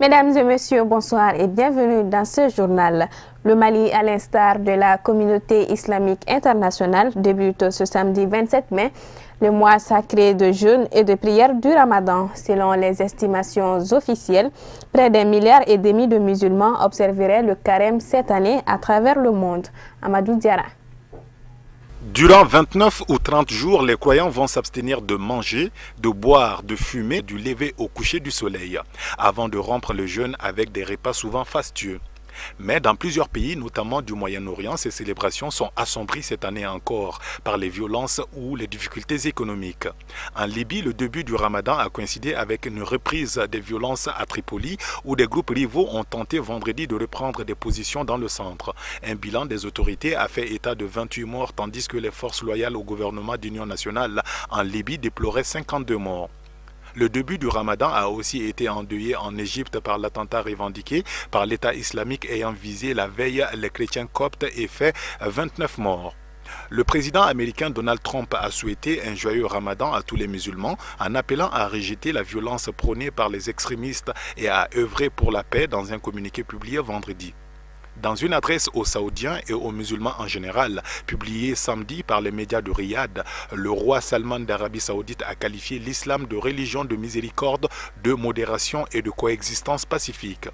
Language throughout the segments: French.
Mesdames et messieurs, bonsoir et bienvenue dans ce journal. Le Mali, à l'instar de la communauté islamique internationale, débute ce samedi 27 mai, le mois sacré de jeûne et de prière du Ramadan. Selon les estimations officielles, près d'1,5 milliard de musulmans observeraient le carême cette année à travers le monde. Amadou Diara. Durant 29 ou 30 jours, les croyants vont s'abstenir de manger, de boire, de fumer, du lever au coucher du soleil, avant de rompre le jeûne avec des repas souvent fastueux. Mais dans plusieurs pays, notamment du Moyen-Orient, ces célébrations sont assombries cette année encore par les violences ou les difficultés économiques. En Libye, le début du Ramadan a coïncidé avec une reprise des violences à Tripoli où des groupes rivaux ont tenté vendredi de reprendre des positions dans le centre. Un bilan des autorités a fait état de 28 morts tandis que les forces loyales au gouvernement d'union nationale en Libye déploraient 52 morts. Le début du Ramadan a aussi été endeuillé en Égypte par l'attentat revendiqué par l'État islamique ayant visé la veille les chrétiens coptes et fait 29 morts. Le président américain Donald Trump a souhaité un joyeux Ramadan à tous les musulmans en appelant à rejeter la violence prônée par les extrémistes et à œuvrer pour la paix dans un communiqué publié vendredi. Dans une adresse aux Saoudiens et aux musulmans en général, publiée samedi par les médias de Riyad, le roi Salman d'Arabie Saoudite a qualifié l'islam de religion de miséricorde, de modération et de coexistence pacifique.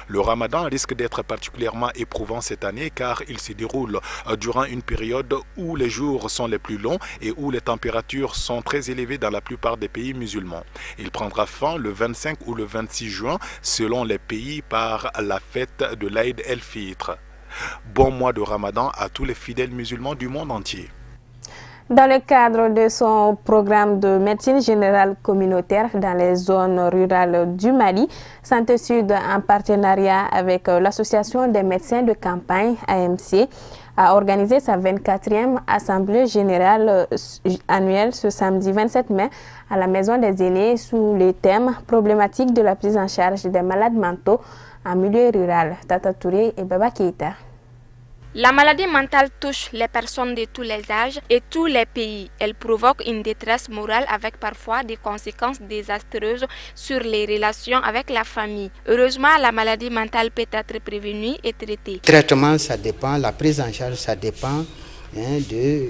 Le Ramadan risque d'être particulièrement éprouvant cette année car il se déroule durant une période où les jours sont les plus longs et où les températures sont très élevées dans la plupart des pays musulmans. Il prendra fin le 25 ou le 26 juin selon les pays par la fête de l'Aïd el-Fitr. Bon mois de Ramadan à tous les fidèles musulmans du monde entier. Dans le cadre de son programme de médecine générale communautaire dans les zones rurales du Mali, Santé Sud, en partenariat avec l'Association des médecins de campagne, AMC, a organisé sa 24e Assemblée générale annuelle ce samedi 27 mai à la Maison des aînés sous le thème « Problématique de la prise en charge des malades mentaux en milieu rural ». Tata Touré et Baba Keïta. La maladie mentale touche les personnes de tous les âges et tous les pays. Elle provoque une détresse morale avec parfois des conséquences désastreuses sur les relations avec la famille. Heureusement, la maladie mentale peut être prévenue et traitée. Le traitement, ça dépend, la prise en charge, ça dépend de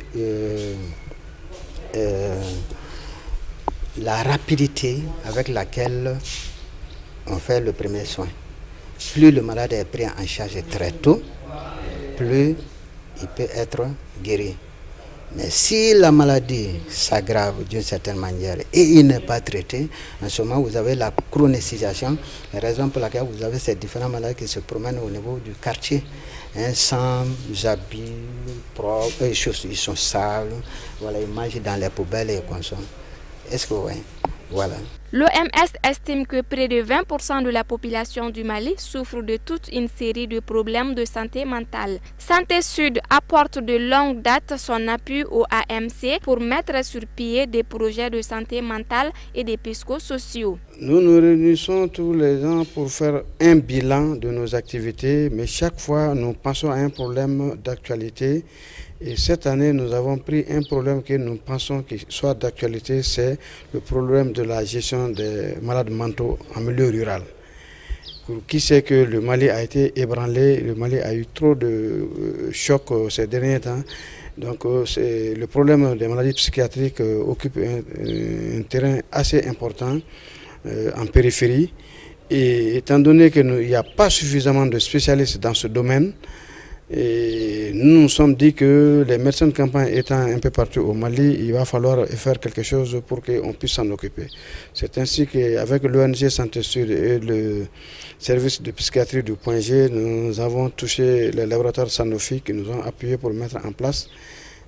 la rapidité avec laquelle on fait le premier soin. Plus le malade est pris en charge très tôt, plus il peut être guéri. Mais si la maladie s'aggrave d'une certaine manière et il n'est pas traité, en ce moment vous avez la chronicisation, la raison pour laquelle vous avez ces différents malades qui se promènent au niveau du quartier, sans habits propres, ils sont sales, voilà, ils mangent dans les poubelles et ils consomment. Est-ce que vous voyez? Voilà. L'OMS estime que près de 20% de la population du Mali souffre de toute une série de problèmes de santé mentale. Santé Sud apporte de longue date son appui au AMC pour mettre sur pied des projets de santé mentale et des psychosociaux. Nous nous réunissons tous les ans pour faire un bilan de nos activités, mais chaque fois nous pensons à un problème d'actualité. Et cette année, nous avons pris un problème que nous pensons qu'il soit d'actualité, c'est le problème de la gestion des malades mentaux en milieu rural. Qui sait que le Mali a été ébranlé, le Mali a eu trop de chocs ces derniers temps. Donc le problème des maladies psychiatriques occupe un terrain assez important en périphérie. Et étant donné qu'il n'y a pas suffisamment de spécialistes dans ce domaine, et nous nous sommes dit que les médecins de campagne étant un peu partout au Mali, il va falloir faire quelque chose pour qu'on puisse s'en occuper. C'est ainsi qu'avec l'ONG Santé Sud et le service de psychiatrie du Point G, nous avons touché les laboratoires Sanofi qui nous ont appuyés pour mettre en place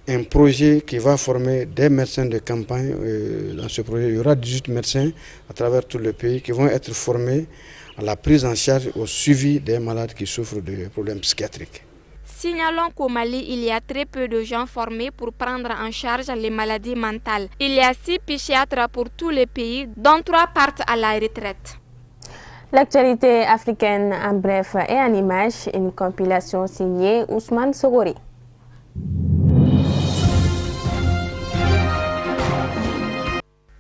un projet qui va former des médecins de campagne. Dans ce projet, il y aura 18 médecins à travers tout le pays qui vont être formés à la prise en charge, au suivi des malades qui souffrent de problèmes psychiatriques. Signalons qu'au Mali, il y a très peu de gens formés pour prendre en charge les maladies mentales. Il y a 6 psychiatres pour tous les pays, dont 3 partent à la retraite. L'actualité africaine en bref et en images, une compilation signée Ousmane Sogori.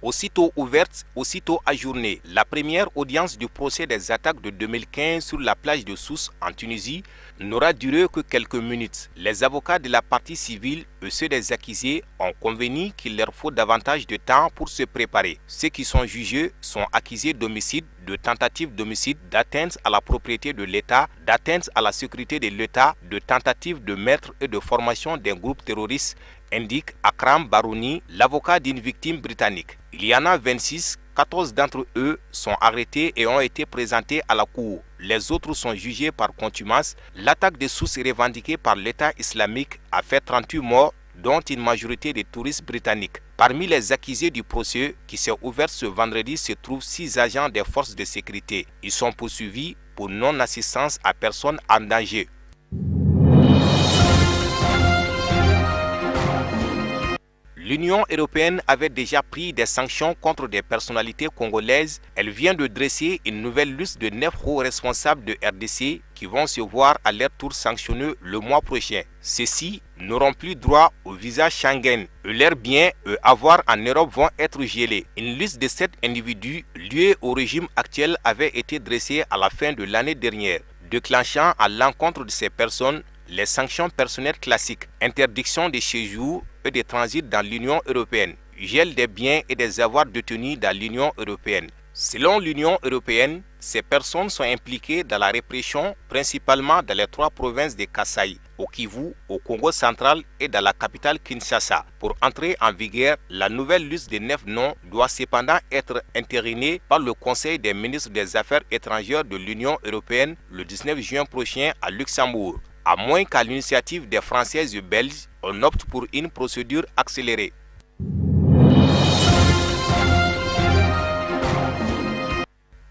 Aussitôt ouverte, aussitôt ajournée, la première audience du procès des attaques de 2015 sur la plage de Sousse en Tunisie n'aura duré que quelques minutes. Les avocats de la partie civile et ceux des accusés ont convenu qu'il leur faut davantage de temps pour se préparer. Ceux qui sont jugés sont accusés d'homicide, de tentative d'homicide, d'atteinte à la propriété de l'État, d'atteinte à la sécurité de l'État, de tentative de meurtre et de formation d'un groupe terroriste, indique Akram Barouni, l'avocat d'une victime britannique. Il y en a 26, 14 d'entre eux sont arrêtés et ont été présentés à la cour. Les autres sont jugés par contumace. L'attaque de Sousse revendiquée par l'État islamique a fait 38 morts, dont une majorité de touristes britanniques. Parmi les accusés du procès qui s'est ouvert ce vendredi se trouvent 6 agents des forces de sécurité. Ils sont poursuivis pour non-assistance à personne en danger. L'Union européenne avait déjà pris des sanctions contre des personnalités congolaises. Elle vient de dresser une nouvelle liste de 9 hauts responsables de RDC qui vont se voir à leur tour sanctionnés le mois prochain. Ceux-ci n'auront plus droit au visa Schengen et leurs biens et avoirs en Europe vont être gelés. Une liste de 7 individus liés au régime actuel avait été dressée à la fin de l'année dernière, déclenchant à l'encontre de ces personnes les sanctions personnelles classiques, interdiction de séjour et de transit dans l'Union européenne, gel des biens et des avoirs détenus dans l'Union européenne. Selon l'Union européenne, ces personnes sont impliquées dans la répression, principalement dans les 3 provinces de Kasaï, au Kivu, au Congo central et dans la capitale Kinshasa. Pour entrer en vigueur, la nouvelle liste de 9 noms doit cependant être entérinée par le Conseil des ministres des Affaires étrangères de l'Union européenne le 19 juin prochain à Luxembourg. À moins qu'à l'initiative des Françaises et Belges, on opte pour une procédure accélérée.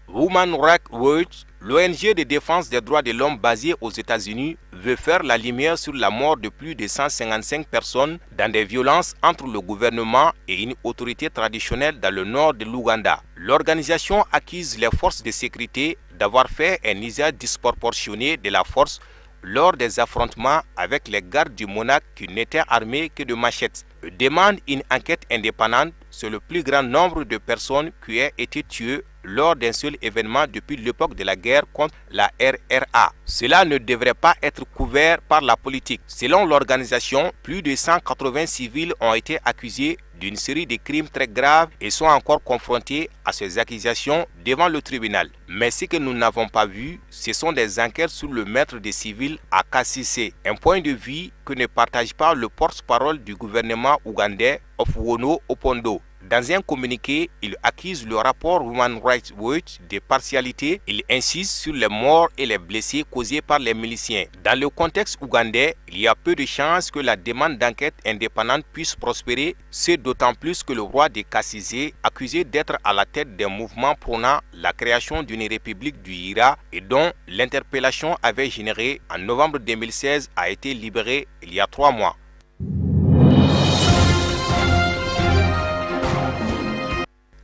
Human Rights Watch, l'ONG de défense des droits de l'homme basée aux États-Unis, veut faire la lumière sur la mort de plus de 155 personnes dans des violences entre le gouvernement et une autorité traditionnelle dans le nord de l'Ouganda. L'organisation accuse les forces de sécurité d'avoir fait un usage disproportionné de la force lors des affrontements avec les gardes du monarque qui n'étaient armés que de machettes. Demande une enquête indépendante sur le plus grand nombre de personnes qui ont été tuées lors d'un seul événement depuis l'époque de la guerre contre la RRA. Cela ne devrait pas être couvert par la politique. Selon l'organisation, plus de 180 civils ont été accusés d'une série de crimes très graves et sont encore confrontés à ces accusations devant le tribunal. Mais ce que nous n'avons pas vu, ce sont des enquêtes sur le meurtre des civils à Kasese, un point de vue que ne partage pas le porte-parole du gouvernement ougandais, Ofuono Opondo. Dans un communiqué, il accuse le rapport Human Rights Watch de partialité. Il insiste sur les morts et les blessés causés par les miliciens. Dans le contexte ougandais, il y a peu de chances que la demande d'enquête indépendante puisse prospérer. C'est d'autant plus que le roi de Kasese, accusé d'être à la tête d'un mouvement prônant la création d'une république du Ira et dont l'interpellation avait généré en novembre 2016, a été libéré il y a 3 mois.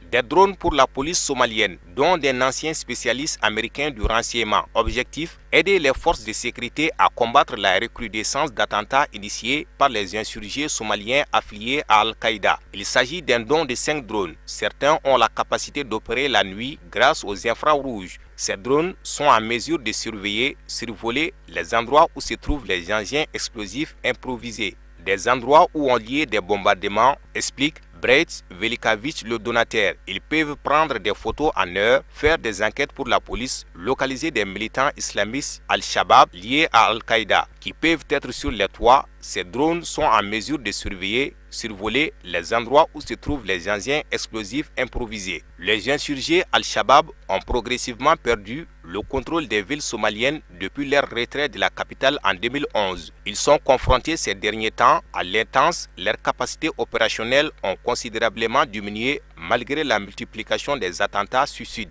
Des drones pour la police somalienne, dont d'un ancien spécialiste américain du renseignement. Objectif, aider les forces de sécurité à combattre la recrudescence d'attentats initiés par les insurgés somaliens affiliés à Al-Qaïda. Il s'agit d'un don de 5 drones. Certains ont la capacité d'opérer la nuit grâce aux infrarouges. Ces drones sont en mesure de surveiller, survoler les endroits où se trouvent les engins explosifs improvisés. Des endroits où ont lieu des bombardements, explique Brett Velikavich, le donateur. Ils peuvent prendre des photos en heure, faire des enquêtes pour la police, localiser des militants islamistes Al-Shabaab liés à Al-Qaïda qui peuvent être sur les toits. Ces drones sont en mesure de surveiller, survoler les endroits où se trouvent les engins explosifs improvisés. Les insurgés Al-Shabaab ont progressivement perdu le contrôle des villes somaliennes depuis leur retrait de la capitale en 2011. Ils sont confrontés ces derniers temps à l'intense, leurs capacités opérationnelles ont considérablement diminué malgré la multiplication des attentats suicides.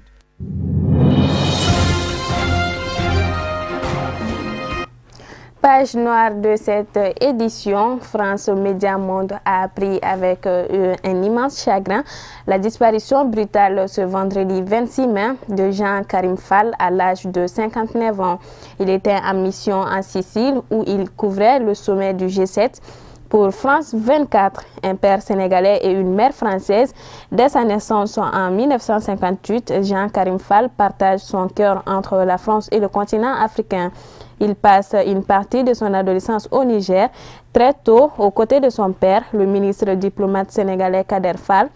Page noire de cette édition, France Média Monde a appris avec un immense chagrin la disparition brutale ce vendredi 26 mai de Jean-Karim Fall à l'âge de 59 ans. Il était en mission en Sicile où il couvrait le sommet du G7. Pour France 24, un père sénégalais et une mère française, dès sa naissance en 1958, Jean-Karim Fall partage son cœur entre la France et le continent africain. Il passe une partie de son adolescence au Niger. Très tôt, aux côtés de son père, le ministre diplomate sénégalais Kader Fall,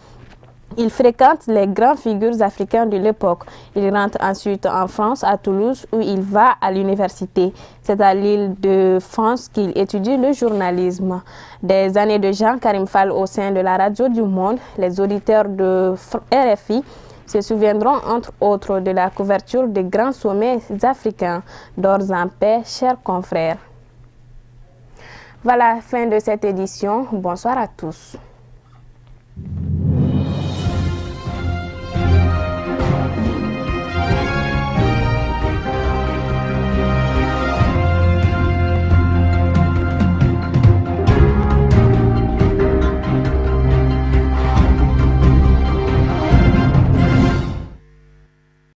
il fréquente les grandes figures africaines de l'époque. Il rentre ensuite en France, à Toulouse, où il va à l'université. C'est à l'île de France qu'il étudie le journalisme. Des années de Jean-Karim Fall au sein de la Radio du Monde, les auditeurs de RFI se souviendront entre autres de la couverture des grands sommets africains. D'ores en paix, chers confrères. Voilà, fin de cette édition. Bonsoir à tous.